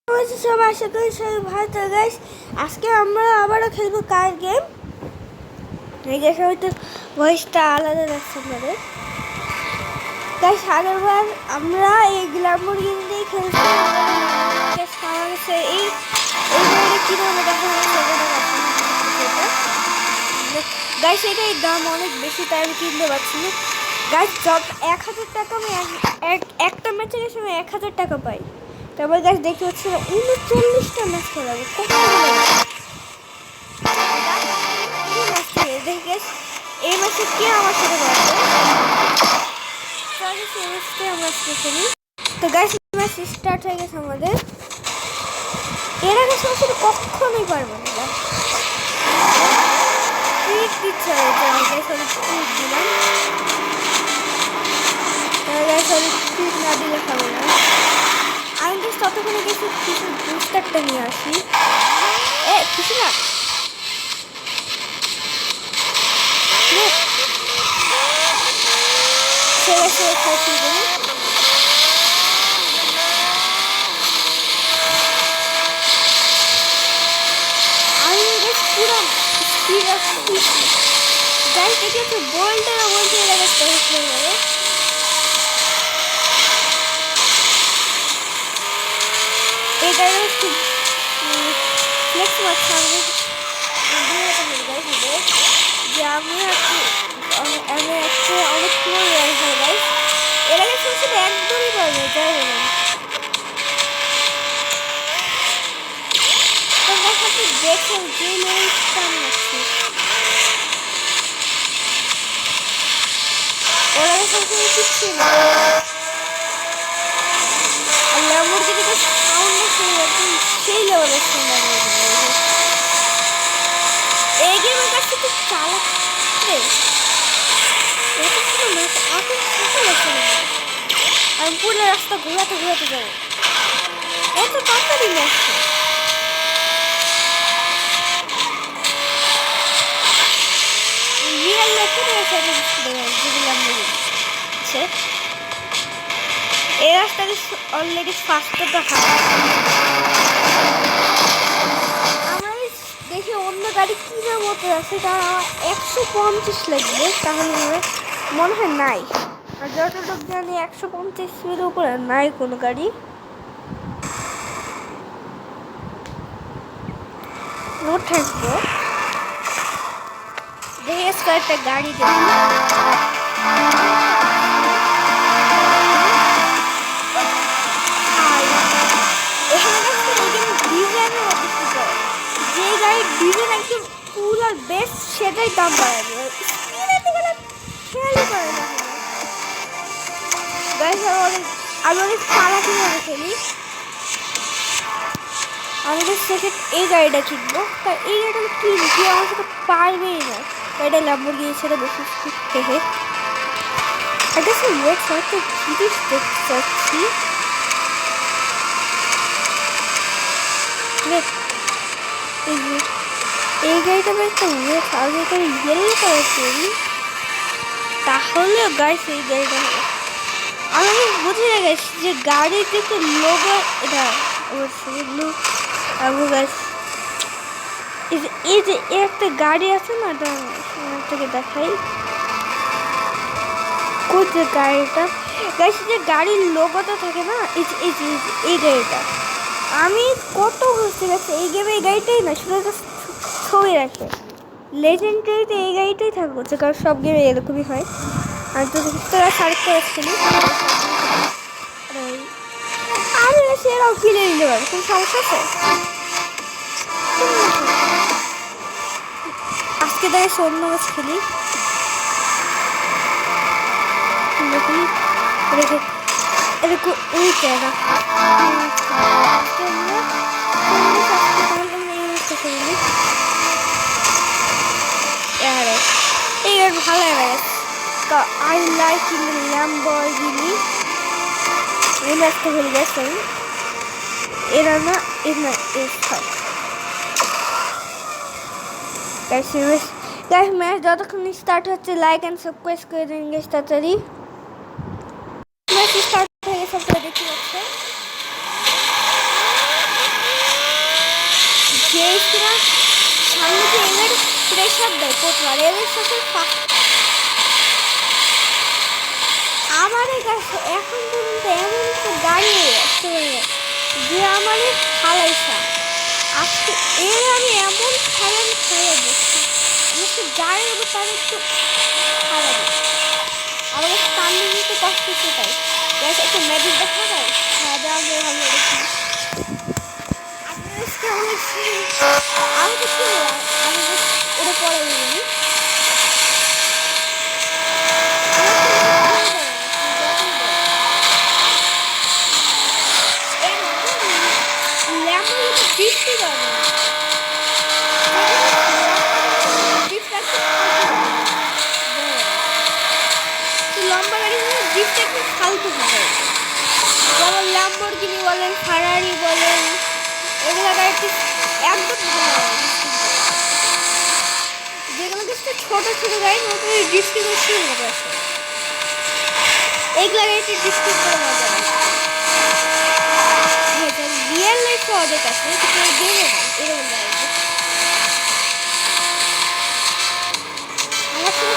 সবাই আশা করি সবাই ভালো তো গাইস। আজকে আমরা আবারও খেলবো কার গেম। এই যে হয়তো ভয়েসটা আলাদা লাগছে আমাদের গাইস। আগেরবার আমরা এই ল্যাম্বরগিনি দিয়ে খেলছি। এই কীভাবে দেখা গাইস, এটাই দাম অনেক বেশি, তাই আমি কিনতে পারছি না গাইস। যত 1000 টাকা আমি একটা ম্যাচের সময় 1000 টাকা পাই। তারপর গাছ দেখতে হচ্ছে 39টা ম্যাচ খেলাবো। দেখে এই ম্যাচে কে আমার সাথে পারবে আমরা খেলি। তো গাছ ম্যাচ স্টার্ট হয়ে গেছে আমাদের। এর আগে সাথে কখনোই পারবো না। ইচ্ছা হয়েছে দিলাম না দিলে খাবো না। আমি তো ততক্ষণে কিছু বুস্টারটা নিয়ে আসি। কিছু না আমি পুরো স্পিড আসছি গাইস। দেখে একটু বলতে যাবে। এটা একটু ফ্লেক্স মারছে আমাদের যে আমি অনেক পুরো রয়েছে গাইস। এর আগে শুনছিল একদমই পারবে যাই বলেন। তোমরা সাথে দেখো যে লেভেলটা আমি আছি। ওরা সবসময় কিচ্ছু না। ল্যাম্বরগিনি সেই লেভেলের সুন্দর এই গেমের কাছে খুব চালাক। আমি পুরো রাস্তা ঘোরাতে যাবো। এত তাড়াতাড়ি আসছে। রিয়েল লেখে এই রাস্তাটি অলরেডি ফার্স্টটা দেখি অন্য গাড়ি কিনার মতো আছে। কারণ আমার 150 লাগবে, তাহলে মনে হয় নাই। আর যতটুকু জানি 150 উপরে নাই কোনো গাড়ি। থাকবো দেখে কয়েকটা গাড়ি যে গাড়ির ডিজাইন একদম ফুল আর বেস্ট সেটাই দাম বাড়াবে। খেয়ালই করে না আমি অনেক পাড়া কিভাবে খেলি। আমি তো সেকেন্ড এই গাড়িটা কিনবো। তা এই গাড়িটা আমি কিনছি আমার সাথে পারবেই না। গাড়িটা ল্যাম্বরগিনি ছেড়ে বেশি স্পিড থেকে এটা সে লোক হয়তো জিনিস দেখতে চাচ্ছি। এই গাড়িটা আমি একটা ওয়েট আগে এটা ইয়েলো কালার করি, তাহলে গাইস এই গাড়িটা আমি বুঝে গেছি যে গাড়ির দিকে লোগো এটা অবশ্যই গাইস। এই যে একটা গাড়ি আছে না, থেকে দেখাই কোথায় গাড়িটা গাইস। যে গাড়ির লোগোটা থাকে না, এই গাড়িটা আমি কত ঘুরতে গেছি এই গেমে। এই গাড়িটাই না, শুধু ছবি রাখে লেজেন্ডারিতে এই গাড়িটাই থাকবো, কারণ সব গেমে এরকমই হয়। আর তো তোরা সার্চ করে আসছিলি আরে সেরাও কিনে নিতে পারে, কোনো সমস্যা আছে? আজকে দেখে অন্য ম্যাচ খেলি এরকম ওই জায়গা ভালো লাগে। I like in the Lamborghini. এই ম্যাচটা খেলে গেছে এরা না গাইস। ম্যাচ যতক্ষণ স্টার্ট হচ্ছে লাইক অ্যান্ড সাবস্ক্রাইব করে দিন গাইস তাড়াতাড়ি। ম্যাচ স্টার্ট হয়ে গেছে, আপনারা দেখতে পাচ্ছেন। দেখছি না সামনে যে এদের প্রেশার দেয় প্রচুর, আর এদের সাথে আমার কাছে এখন পর্যন্ত এমন তো দাঁড়িয়ে যে আমার ফালাইছা আজকে এর আমি এমন খেলাম খেয়ে দেখছি আমাকে যাই হবে তার একটু খারাপ আমার কাছে কান্দি নিতে কষ্ট সেটাই একটু ম্যাজিক দেখা যায়। হ্যাঁ দেওয়া গিয়ে ভালো দেখি আমি তো কি আমি ওটা পরে নিই বৃষ্টি লম্বা গাড়ি হলে বৃষ্টি একটু ফালতু থাকে, যেমন ল্যাম্বরগিনি বলেন ফারারি বলেন এগুলো গাড়ি একদম ভালো হয়। যেগুলো কিছু ছোটো ছোটো গাড়ি নতুন ডিস্ট্রিক্ট করছি মজা আছে, এইগুলো গাড়িতে ডিস্ট্রিক্ট করে মজা আছে। রিয়েল লাইফে অনেক আছে কিন্তু গেমে না এরকম গাড়ি আমার সাথে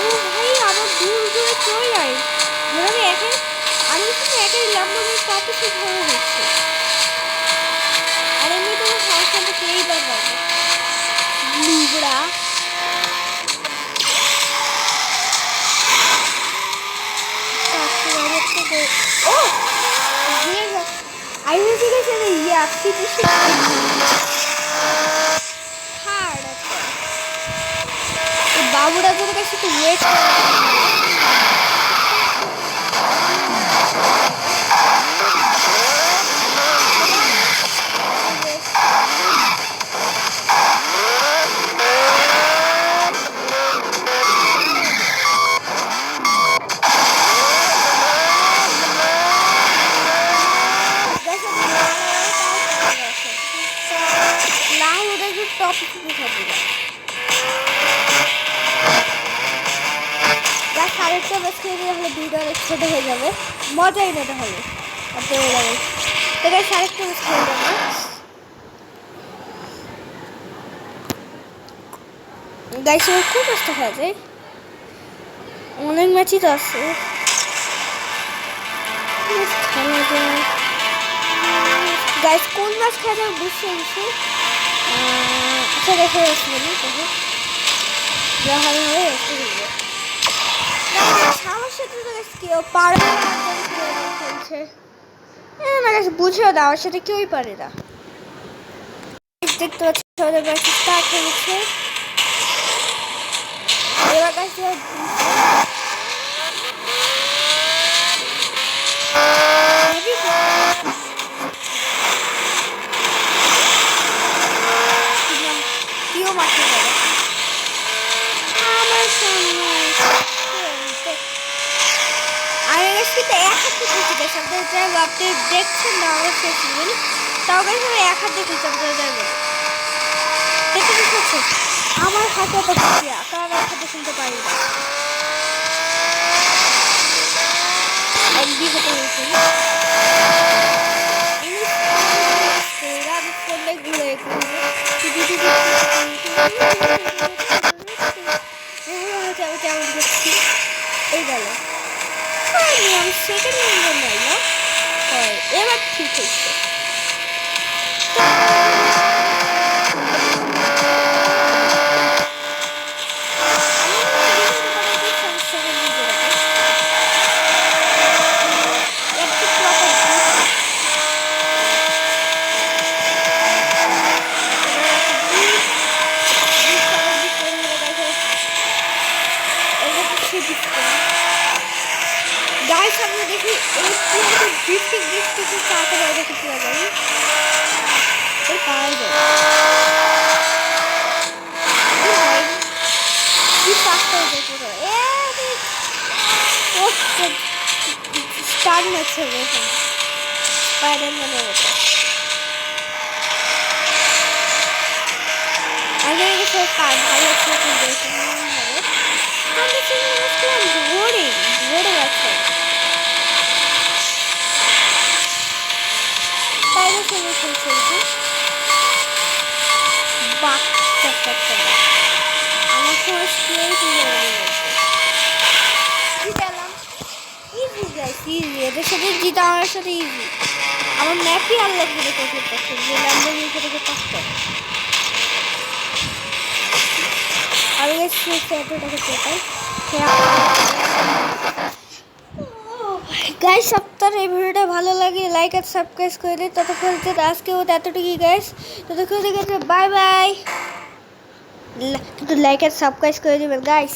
ও ভাই আবার দূর দূরে চলে যায় যেভাবে আমি কিন্তু একাই ল্যাম্বরগিনি টপিকে ধরে হচ্ছে আর এমনি তোমার সাথে পেয়েই পারবে Libra O I was going to say yeah, people should hard. The Babura to the guy to wait. আরেকটা বাস খেয়ে হলে দুইটা অনেক ছোটো হয়ে যাবে, মজাই না তাহলে আপনি যাবে তো গাইস আরেকটা বাস খেয়ে যাবে গাইস খুব কষ্ট হয়ে যায় অনেক ম্যাচই তো আছে গাইস কোন ম্যাচ খেলা যাবে বুঝতে পারছি আচ্ছা দেখে আসছি বলি যা হবে হবে একটু দেখবো আমার সাথে তো কেউ পারবে না চলছে আমার কাছে বুঝেও দাও আমার সাথে কেউই পারে না দেখতে পাচ্ছি আমাদের কাছে স্টার্ট হয়েছে এবার কাছে কেউ মাঠে যাবে আমার সামনে কিন্তু এক হাতে দেখি আপনাদের যাই আপনি দেখছেন না আমার ফেসবুক তাও গাইস আমি এক হাত দেখেছি আপনাদের যাই দেখে দেখেছি আমার হাতে তো খুশিয়া কারণ এক হাতে শুনতে পারি না এমবি হতে হয়েছে আমি ফোনে ঘুরে কেমন দেখছি এই গেল আমি সেকেন্ড নাম্বার নাই না হয় এবার ঠিক হচ্ছে গাইস আমরা দেখি এই বৃষ্টি তাড়াতাড়ি আগে কিছু লাগাই এই পাওয়া যায় কি পাঁচটা হয়ে পুরো স্টার ম্যাচে গেছে স্পাইডারম্যানের মতো আগে সব কাজ ভালো বোরিং বোরিং আছে তাই না শুনে খেলছে বাচ্চা আমার সময় স্প্রেই জিতালাম। Easy guys, easy. এদের সাথে জিতা আমার সাথে ইজি। আমার ম্যাপই আনলক করে করতে পারছে যে ল্যাম্বোর্গিনি থেকে পাচ্ছে। আর গাইস এতটাকে পেটাই গাইস। আপনার এই ভিডিওটা ভালো লাগে লাইক আর সাবস্ক্রাইব করে দিন। ততক্ষণ আজকে এতটুকুই গাইস। ততক্ষণ বাই বাই। কিন্তু লাইক আর সাবস্ক্রাইব করে দেবেন গাইস।